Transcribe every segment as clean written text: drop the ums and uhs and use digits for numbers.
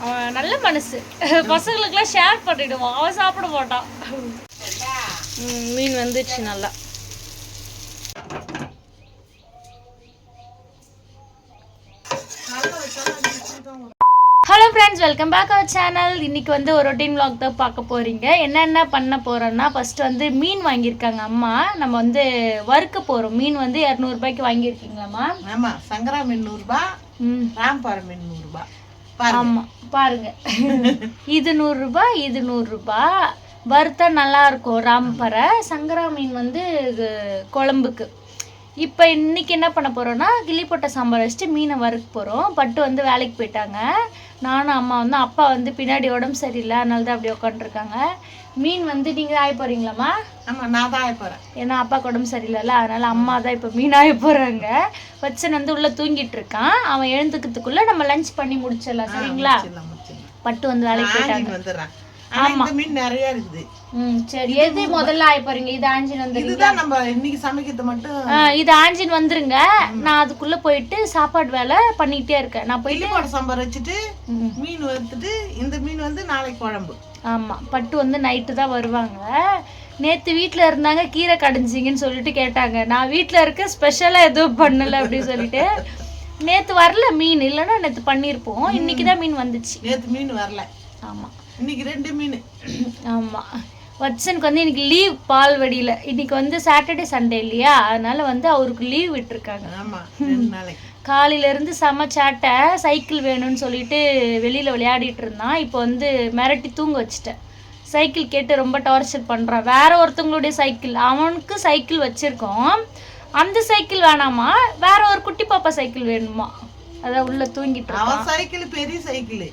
அவன் நல்ல மனசு, பசங்களுக்குலாம் ஷேர் பண்ணிடுவான், அவன் சாப்பிட மாட்டான். மீன் வந்துச்சு நல்லா. Hello friends, welcome back our channel. இன்றைக்கி வந்து ஒரு ரொட்டீன் vlog தான் பார்க்க போகிறீங்க. என்னென்ன பண்ண போகிறோன்னா, ஃபஸ்ட்டு வந்து மீன் வாங்கியிருக்காங்க அம்மா. நம்ம வந்து வறுக்க போகிறோம். மீன் வந்து 200 ரூபாய்க்கு வாங்கியிருக்கீங்களாம்மா? ஆமாம், சங்கரா மீன் 100 ரூபா, ராம்பாறை மீன் 100 ரூபா. ஆமாம், பாருங்க, இது 100 ரூபாய், இது 100 ரூபாய். வறுத்தா நல்லாயிருக்கும். ராம்பாறை சங்கரா மீன் வந்து குழம்புக்கு. இப்போ இன்றைக்கி என்ன பண்ண போகிறோன்னா, கிள்ளி போட்ட சாம்பார் வச்சுட்டு மீனை வறுக்க போகிறோம். பட்டு வந்து வேலைக்கு போயிட்டாங்க. நானும் அம்மா வந்து, அப்பா வந்து பின்னாடி உடம்பு சரியில்லை, அதனால தான் அப்படி உட்காந்துருக்காங்க. மீன் வந்து நீங்கள் ஆய போகிறீங்களாம்மா? ஆமாம், நான் தான் ஆய போகிறேன். ஏன்னா அப்பாவுக்கு உடம்பு சரியில்லைல்ல, அதனால் அம்மா தான் இப்போ மீன் ஆய போகிறாங்க. வச்சன் வந்து உள்ளே தூங்கிட்டு இருக்கான். அவன் எழுந்துக்கிறதுக்குள்ளே நம்ம லஞ்ச் பண்ணி முடிச்சிடலாம், சரிங்களா? பட்டு வந்து வேலைக்கு போயிட்டாங்க. ஆமா, மீன் நிறைய இருக்குது. சரி, எது முதல்ல ஆய போறீங்க? இது ஆஞ்சின் வந்துருங்க. இதுதான் நம்ம இன்னைக்கு சமைக்கிறது மட்டும். இது ஆஞ்சின் வந்துருங்க. நான் அதுக்குள்ள போயிட்டு சாப்பாடு வேலை பண்ணிட்டே இருக்கேன். நான் போயிட்டு போட சாம்பார் வச்சுட்டு மீன் வறுத்துட்டு, இந்த மீன் வந்து நாளைக்கு குழம்பு. ஆமா, பட்டு வந்து நைட்டு தான் வருவாங்க. நேற்று வீட்டில் இருந்தாங்க, கீரை கடைஞ்சிங்கன்னு சொல்லிட்டு கேட்டாங்க. நான் வீட்டில் இருக்க ஸ்பெஷலாக எதுவும் பண்ணலை அப்படின்னு சொல்லிட்டு. நேற்று வரல மீன், இல்லைன்னா நேற்று பண்ணியிருப்போம். இன்னைக்கு தான் மீன் வந்துச்சு. நேற்று மீன் வரல. ஆமாம், இன்னைக்கு 2 மீன். ஆமாம், வட்சனுக்கு வந்து இன்னைக்கு லீவ் பால்வடியில். இன்னைக்கு வந்து சாட்டர்டே சண்டே இல்லையா, அதனால வந்து அவருக்கு லீவ் விட்டுருக்காங்க. ஆமாம், 2 நாளைக்கு. காலையிலேருந்து செம சாட்டை. சைக்கிள் வேணும்னு சொல்லிட்டு வெளியில் விளையாடிட்டு இருந்தான். இப்போ வந்து மிரட்டி தூங்க வச்சுட்டேன். சைக்கிள் கேட்டு ரொம்ப டார்ச்சர் பண்ணுறான். வேற ஒருத்தவங்களுடைய சைக்கிள், அவனுக்கு சைக்கிள் வச்சுருக்கோம். அந்த சைக்கிள் வேணாமா, வேற ஒரு குட்டி பாப்பா சைக்கிள் வேணுமா. அதான் உள்ள தூங்கிட்டு இருக்கான். சைக்கிள் பெரிய சைக்கிள்.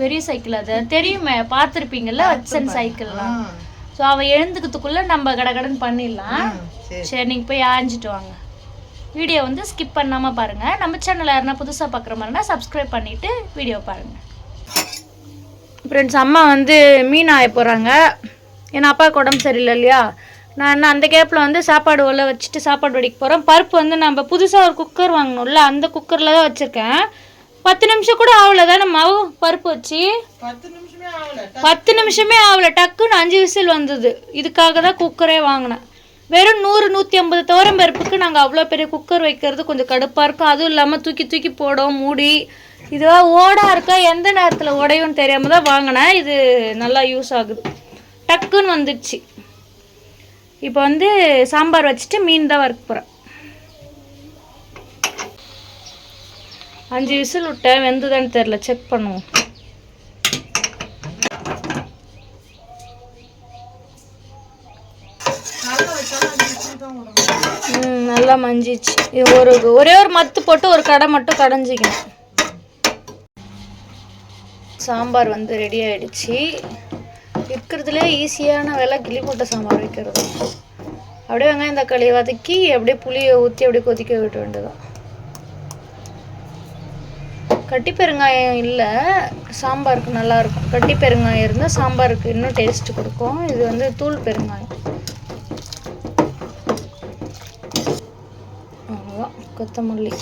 பெரிய சைக்கிள், அது தெரியுமே, பார்த்துருப்பீங்கல்ல வச்சன் சைக்கிள்லாம். ஸோ அவன் எழுந்துக்கிறதுக்குள்ளே நம்ம கடகடன்னு பண்ணிடலாம். சரி, நீங்கள் போய் ஆஞ்சிட்டு வாங்க. வீடியோ வந்து ஸ்கிப் பண்ணாமல் பாருங்கள். நம்ம சேனலில் யாருன்னா புதுசாக பார்க்குற மாதிரினா சப்ஸ்கிரைப் பண்ணிவிட்டு வீடியோ பாருங்கள். ஃப்ரெண்ட்ஸ், அம்மா வந்து மீன் ஆய போகிறாங்க. ஏன்னா அப்பாவுக்கு உடம்பு சரியில்லை இல்லையா. நான் அந்த கேப்பில் வந்து சாப்பாடு உள்ள வச்சுட்டு சாப்பாடு வடிக்க போகிறேன். பருப்பு வந்து நம்ம புதுசாக ஒரு குக்கர் வாங்கணும்ல, அந்த குக்கரில் தான் வச்சுருக்கேன். 10 நிமிஷம் கூட ஆகல தானே மாவு பருப்பு வச்சு. 10 நிமிஷமே ஆகல, டக்குன்னு 5 விசில் வந்தது. இதுக்காக தான் குக்கரே வாங்கினேன். வெறும் 100-150 துவரம் பருப்புக்கு நாங்கள் அவ்வளோ பெரிய குக்கர் வைக்கிறது கொஞ்சம் கடுப்பாக இருக்கும். அதுவும் இல்லாமல் தூக்கி தூக்கி போடும் மூடி. இதுவாக ஓடாக இருக்கா, எந்த நேரத்தில் உடையும் தெரியாமல் தான் வாங்கினேன். இது நல்லா யூஸ் ஆகுது, டக்குன்னு வந்துடுச்சு. இப்போ வந்து சாம்பார் வச்சுட்டு மீன் தான் வறுக்க போகிறேன். 5 விசில் விட்டேன், வெந்துதான்னு தெரில, செக் பண்ணுவோம். நல்லா மஞ்சிச்சு. ஒரே ஒரு மத்து போட்டு ஒரு கடை மட்டும் கடைஞ்சிக்கணும். சாம்பார் வந்து ரெடி ஆயிடுச்சு. இருக்கிறதுலே ஈஸியான வேலை கிள்ளி போட்ட சாம்பார் வைக்கிறது. அப்படியே வெங்காயம் தக்காளி வதக்கி அப்படியே புளியை ஊற்றி அப்படியே கொதிக்க விட வேண்டியதான். கட்டி பெருங்காயம் இல்லை, சாம்பாருக்கு நல்லாயிருக்கும். கட்டி பெருங்காயம் இருந்தால் சாம்பாருக்கு இன்னும் டேஸ்ட்டு கொடுக்கும். இது வந்து தூள் பெருங்காயம். அவ்வளோதான். கொத்தமல்லி.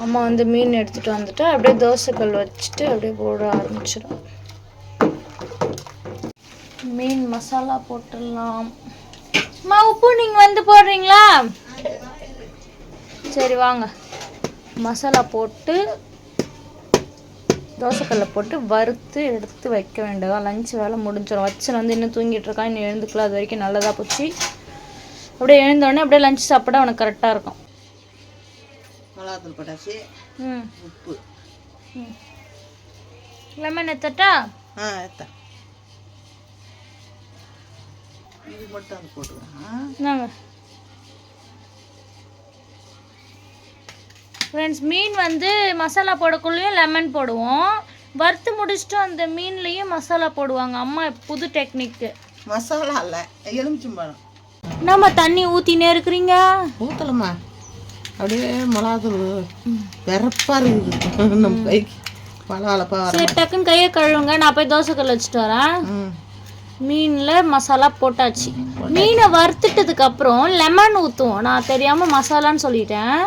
அம்மா வந்து மீன் எடுத்துகிட்டு வந்துட்டு அப்படியே தோசைக்கல் வச்சுட்டு அப்படியே போட ஆரம்பிச்சிடும். மீன் மசாலா போட்டுடலாம். அம்மா, உப்பு நீங்கள் வந்து போடுறீங்களா? சரி வாங்க. மசாலா போட்டு தோசைக்கல்ல போட்டு வறுத்து எடுத்து வைக்க வேண்டியதான். லஞ்ச் வேலை முடிஞ்சிடும். வச்சன் வந்து இன்னும் தூங்கிட்டு இருக்கான், இன்னும் எழுந்துக்கலாம். அது வரைக்கும் நல்லதாக போச்சு. அப்படியே எழுந்தோடனே அப்படியே லஞ்ச் சாப்பிட அவனுக்கு கரெக்டாக இருக்கும். மிளகாத்தூள் போட்டாச்சு, உப்பு, லெமன் எடுத்துட்டா. இது மட்டும் அது போட்டுக்கலாம். நாங்கள் ஃப்ரெண்ட்ஸ், மீன் வந்து மசாலா போடக்குள்ளேயும் லெமன் போடுவோம். வறுத்து முடிச்சுட்டு அந்த மீன்லேயும் மசாலா போடுவாங்க அம்மா. புது டெக்னிக்கு. மசாலா இல்லை, எலுமிச்சம்பழம். நம்ம தண்ணி ஊற்றினே இருக்கிறீங்க. ஊற்றலம்மா, அப்படியே மிளகாத்தூள் வெறப்பாக இருக்குது நம்ம கைக்கு. பழப்பா. சரி, டக்குன்னு கையை கழுவுங்க. நான் போய் தோசைக்கல் வச்சுட்டு வரேன். மீனில் மசாலா போட்டாச்சு. மீனை வறுத்துட்டதுக்கப்புறம் லெமன் ஊற்றுவோம். நான் தெரியாமல் மசாலான்னு சொல்லிட்டேன்.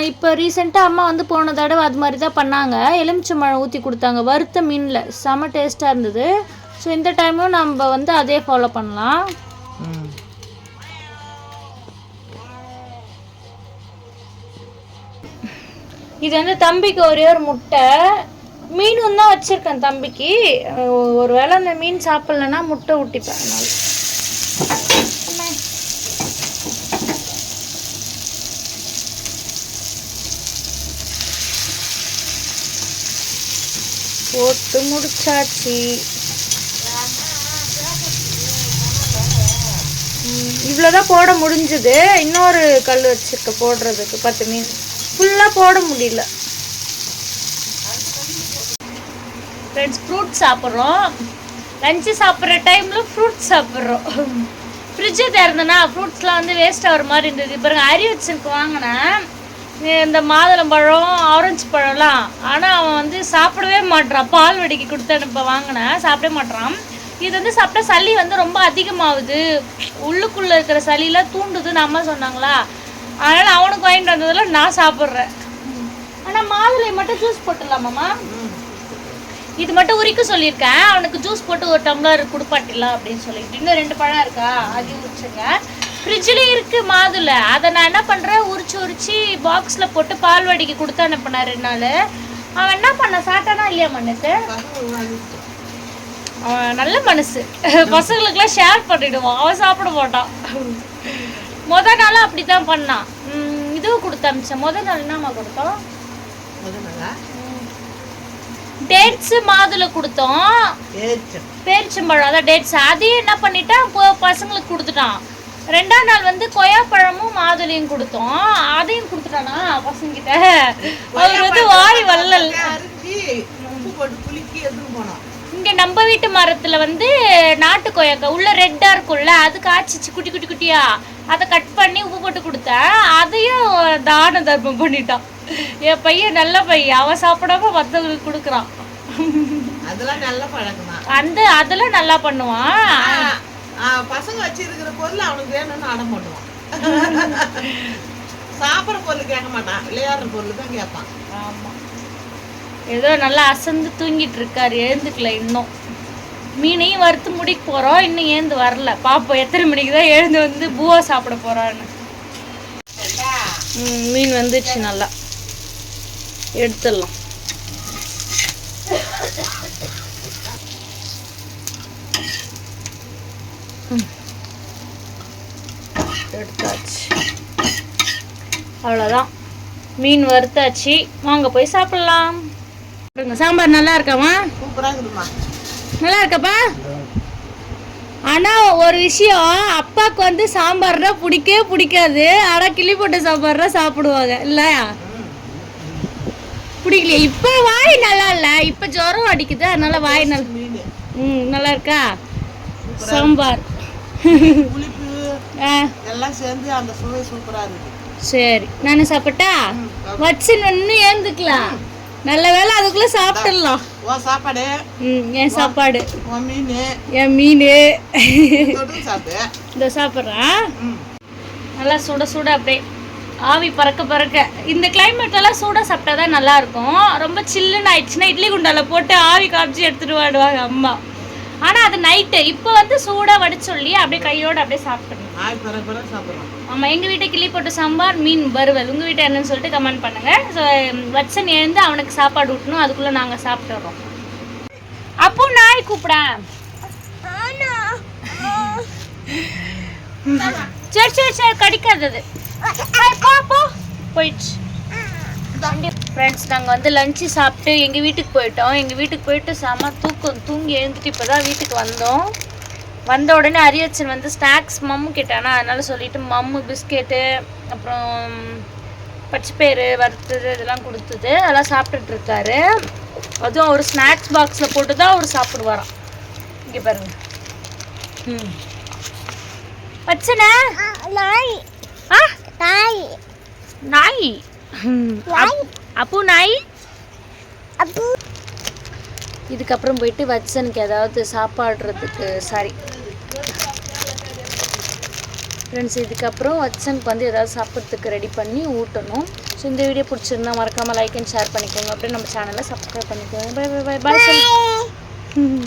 இப்போ ரீசெண்டாக அம்மா வந்து போன தடவை அது மாதிரி தான் பண்ணாங்க. எலுமிச்சம்பழம் ஊற்றி கொடுத்தாங்க வறுத்த மீனில், செம டேஸ்ட்டாக இருந்தது. ஸோ இந்த டைமும் நம்ம வந்து அதே ஃபாலோ பண்ணலாம். இது வந்து தம்பிக்கு ஒரே ஒரு முட்டை, மீனும் தான் வச்சுருக்கேன் தம்பிக்கு. ஒரு வேளை அந்த மீன் சாப்பிட்லன்னா முட்டை ஊட்டிப்பேன். அதனால போட்டு முடிச்சாச்சு. இவ்வளோதான் போட முடிஞ்சுது. இன்னொரு கல் வச்சுருக்க போடுறதுக்கு 10 மீன் ஃபுல்லாக போட முடியல. ஃப்ரெண்ட்ஸ் ஃப்ரூட் சாப்பிட்றோம். லஞ்சு சாப்பிட்ற டைமில் ஃப்ரூட் சாப்பிட்றோம். ஃப்ரிட்ஜை திறந்தனா ஃப்ரூட்ஸ்லாம் வந்து வேஸ்ட் ஆகிற மாதிரி இருந்தது. இப்போ அரி வச்சுருக்கு வாங்கினேன் இந்த மாதுளம்பழம், ஆரஞ்சு பழம்லாம். ஆனால் அவன் வந்து சாப்பிடவே மாட்டான். பால் வடிக்கு கொடுத்து இப்போ வாங்கினேன், சாப்பிடவே மாட்டான். இது வந்து சாப்பிட்டா சளி வந்து ரொம்ப அதிகமாகுது, உள்ளுக்குள்ளே இருக்கிற சளியெலாம் தூண்டுதுன்னு அம்மா சொன்னாங்களா. அதனால் அவனுக்கு வாங்கிட்டு வந்ததில் நான் சாப்பிட்றேன். ஆனால் மாதுளை மட்டும் ஜூஸ் போட்டுடலாமாம்மா? இது மட்டும் உரிக்க சொல்லியிருக்கேன். அவனுக்கு ஜூஸ் போட்டு ஒரு டம்ளர் குடுப்பாட்டிடலாம் அப்படின்னு சொல்லிட்டு. இன்னும் 2 பழம் இருக்கா, அதையும் உரிச்சுங்க. ஃப்ரிட்ஜில் இருக்குது மாதுளை. அதை நான் என்ன பண்ணுறேன், உரிச்சு பாக்ஸில் போட்டு பால் வடிக்கு கொடுத்து அனுப்பினேன் 2 நாள். அவன் என்ன பண்ண சாப்பிட்டானா இல்லையா மண்ணுக்கு? அவன் நல்ல மனசு, பசங்களுக்கெல்லாம் ஷேர் பண்ணிவிடுவான். அவன் சாப்பிட மாட்டான். மொதல் நாளும் அப்படி தான் பண்ணான். இதுவும் கொடுத்து அனுப்பிச்சேன். மொதல் நாள் என்னம்மா கொடுத்தோம்? டேட்ஸு மாதுளை கொடுத்தோம், பேரிச்சம்பழம், அதான் டேட்ஸ். அதையும் என்ன பண்ணிட்டான், பசங்களுக்கு கொடுத்துட்டான். 2ஆம் நாள் வந்து கொய்யாப்பழமும் மாதுளையும் கொடுத்தோம், அதையும் கொடுத்துட்டானா பசங்கிட்ட. அவர் வந்து வாய் வள்ளல். இங்கே நம்ம வீட்டு மரத்தில் வந்து நாட்டு கொய்யாக்கா உள்ள ரெட்டாக இருக்கும்ல, அது காய்ச்சிச்சு குட்டி குட்டி குட்டியா. அதை கட் பண்ணி உப்பு போட்டு கொடுத்தேன். அதையும் தான தர்மம் பண்ணிட்டான். என் பையன் நல்ல பையன், அவன் சாப்பிடாம மற்றவங்களுக்கு கொடுக்குறான். அதெல்லாம் நல்ல பழக்கம் தான். அதெல்லாம் நல்லா பண்ணுவான். பசங்க வச்சிருக்கிற பொருள் அவனுக்கு வேணும்னு அடம் பண்ணுவான். சாப்பிட்ற பொருள் கேட்க மாட்டான், விளையாடுற பொருள் தான் கேட்பான். ஆமாம், ஏதோ நல்லா அசந்து தூங்கிட்டு இருக்காரு, எழுந்துக்கல இன்னும். மீனையும் வறுத்து முடிக்க போகிறோம், இன்னும் ஏந்து வரல. பாப்போம் எத்தனை மணிக்கு தான் எழுந்து வந்து பூவா சாப்பிட போகிறான்னு. மீன் வந்துச்சு, நல்லா எடுத்துடலாம். எடுத்தாச்சு, அவ்வளோதான். மீன் வறுத்தாச்சு, வாங்க போய் சாப்பிடலாம். சாம்பார் நல்லா இருக்காமா? சூப்பராக இருக்குதுமா. நல்லா இருக்கப்பா. ஆனால் ஒரு விஷயம், அப்பாவுக்கு வந்து சாம்பார்னா பிடிக்கவே பிடிக்காது. ஆனால் கிளி போட்ட சாம்பார்னா சாப்பிடுவாங்க இல்லையா? பிடிக்கலையா? இப்போ வாய் நல்லா இல்லை, இப்போ ஜுரம் அடிக்குது, அதனால வாய் நல்லா. நல்லா இருக்கா சாம்பார்? புளிப்பு எல்லாம் சேர்ந்து அந்த சுவை சூப்பராக இருக்குது. சரி, நான் சாப்பிட்டா வச்சுன்னு இன்னும் ஏந்துக்கலாம். நல்ல வேலை, அதுக்குள்ள சாப்பிட்டுடலாம். சாப்பாடு என் சாப்பாடு, என் மீன் சாப்பிடு. இந்த சாப்பிட்றேன். நல்லா சுட சுட அப்படியே ஆவி பறக்க பறக்க. இந்த கிளைமேட்லாம் சூடாக சாப்பிட்டா தான் நல்லா இருக்கும். ரொம்ப சில்லுன்னு ஆயிடுச்சுன்னா இட்லி குண்டால போட்டு ஆவி காய்ச்சி எடுத்துட்டு வாடுவாங்க அம்மா. ஆனால் அது நைட்டு. இப்போ வந்து சூடாக வடிச்சு சொல்லி அப்படியே கையோடு அப்படியே சாப்பிடணும். ஆமாம், எங்கள் வீட்டை கிளி போட்டு சாம்பார், மீன் வறுவல். உங்கள் வீட்டை என்னன்னு சொல்லிட்டு கமெண்ட் பண்ணுங்கள். ஸோ வச்சன் எழுந்து அவனுக்கு சாப்பாடு ஊட்டணும், அதுக்குள்ளே நாங்கள் சாப்பிட்டுறோம். அப்போ நாய் கூப்பிடேன். சரி சரி சரி, கடிக்காதது. போயிடுச்சு. ஃப்ரெண்ட்ஸ், நாங்கள் வந்து லஞ்சு சாப்பிட்டு எங்கள் வீட்டுக்கு போயிட்டோம். எங்கள் வீட்டுக்கு போயிட்டு செம தூங்கி எழுந்துட்டு இப்போ தான் வீட்டுக்கு வந்தோம். வந்த உடனே அரியச்சன் வந்து ஸ்நாக்ஸ் மம்மு கேட்டானா, அதனால் சொல்லிவிட்டு மம்மு பிஸ்கெட்டு, அப்புறம் பச்சைப்பயிறு வறுத்தது இதெல்லாம் கொடுத்தது, அதெல்லாம் சாப்பிட்டுட்ருக்காரு. அதுவும் அவர் ஸ்நாக்ஸ் பாக்ஸில் போட்டு தான் அவர் சாப்பிடுவாராம். இங்கே பாருங்க. வச்சனே நாய். நாய் நாய் அப்பு நாய் அப்பு. இதுக்கப்புறம் போயிட்டு வச்சனுக்கு ஏதாவது சாப்பாடுறதுக்கு, சாரி ஃப்ரெண்ட்ஸ், இதுக்கப்புறம் வச்சனுக்கு வந்து ஏதாவது சாப்பிட்றதுக்கு ரெடி பண்ணி ஊட்டணும். ஸோ ஸோ இந்த வீடியோ பிடிச்சிருந்தா மறக்காமல் லைக் அண்ட் ஷேர் பண்ணிக்கோங்க. அப்படியே நம்ம சேனலை சப்ஸ்கிரைப் பண்ணிக்கோங்க. பை பை பை பாய்.